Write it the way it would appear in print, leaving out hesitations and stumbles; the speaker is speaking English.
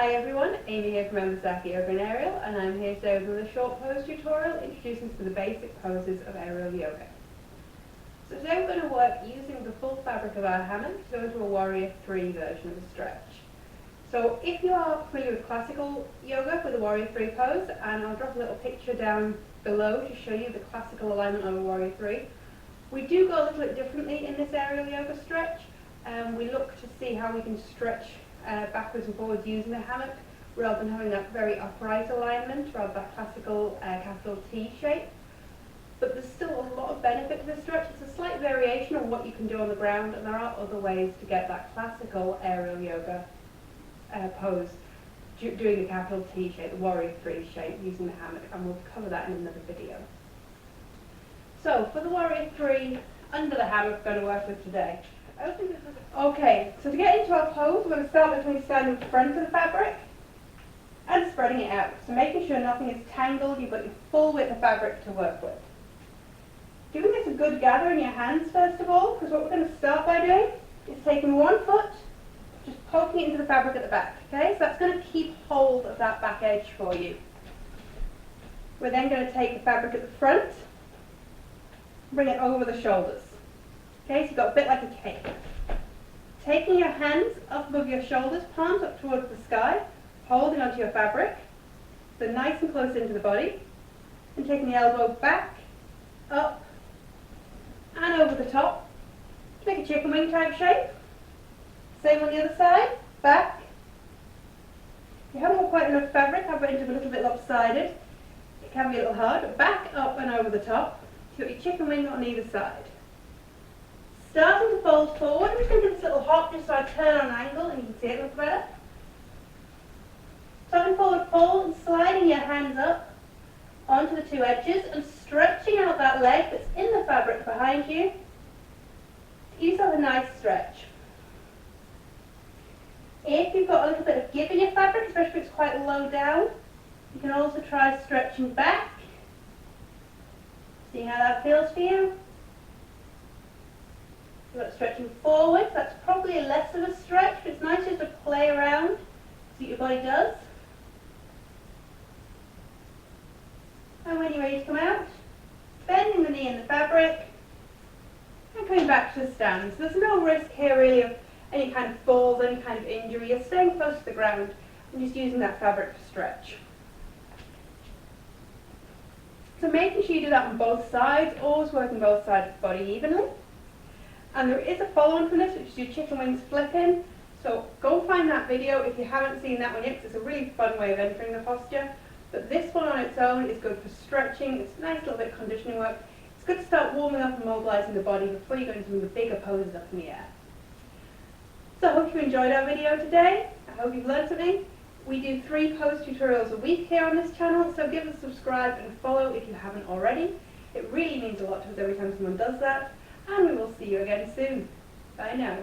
Hi everyone, Amy here from Anvesaka Yoga and Aerial, and I'm here today with a short pose tutorial introducing us to the basic poses of aerial yoga. So today we're going to work using the full fabric of our hammock to go into a Warrior 3 version of the stretch. So if you are familiar with classical yoga with the Warrior 3 pose, and I'll drop a little picture down below to show you the classical alignment of a Warrior 3, we do go a little bit differently in this aerial yoga stretch. We look to see how we can stretch backwards and forwards using the hammock rather than having that very upright alignment, rather that classical capital T shape. But there's still a lot of benefit to the stretch. It's a slight variation on what you can do on the ground, and there are other ways to get that classical aerial yoga pose doing the capital T shape, the Warrior 3 shape, using the hammock, and we'll cover that in another video. So for the Warrior 3 under the hammock we're going to work with today. Okay, so to get into our pose, we're going to start with standing in front of the fabric and spreading it out. So making sure nothing is tangled, you've got your full width of fabric to work with. Giving this a good gather in your hands first of all, because what we're going to start by doing is taking one foot, just poking it into the fabric at the back. Okay, so that's going to keep hold of that back edge for you. We're then going to take the fabric at the front, bring it over the shoulders. Okay, so you've got a bit like a cake. Taking your hands up above your shoulders, palms up towards the sky, holding onto your fabric, so nice and close into the body, and taking the elbow back, up, and over the top, to make a chicken wing type shape. Same on the other side, back. If you haven't got quite enough fabric, have it into a little bit lopsided. It can be a little hard, but back, up, and over the top. So you've got your chicken wing on either side. Starting to fold forward, I'm just going to do this little hop just so I turn on an angle and you can see it a little better. Starting forward fold and sliding your hands up onto the two edges and stretching out that leg that's in the fabric behind you. Give yourself a nice stretch. If you've got a little bit of give in your fabric, especially if it's quite low down, you can also try stretching back. See how that feels for you? You've got stretching forward, that's probably less of a stretch, but it's nice just to play around, see what your body does. And when you're ready to come out, bending the knee in the fabric, and coming back to the stand. So there's no risk here really of any kind of falls, any kind of injury. You're staying close to the ground and just using that fabric to stretch. So making sure you do that on both sides, always working both sides of the body evenly. And there is a follow-on from this, which is your chicken wings flipping. So go find that video if you haven't seen that one yet, because it's a really fun way of entering the posture. But this one on its own is good for stretching. It's a nice little bit of conditioning work. It's good to start warming up and mobilizing the body before you go into some of the bigger poses up in the air. So I hope you enjoyed our video today. I hope you've learned something. We do 3 pose tutorials a week here on this channel, so give us a subscribe and follow if you haven't already. It really means a lot to us every time someone does that. And we will see you again soon. Bye now.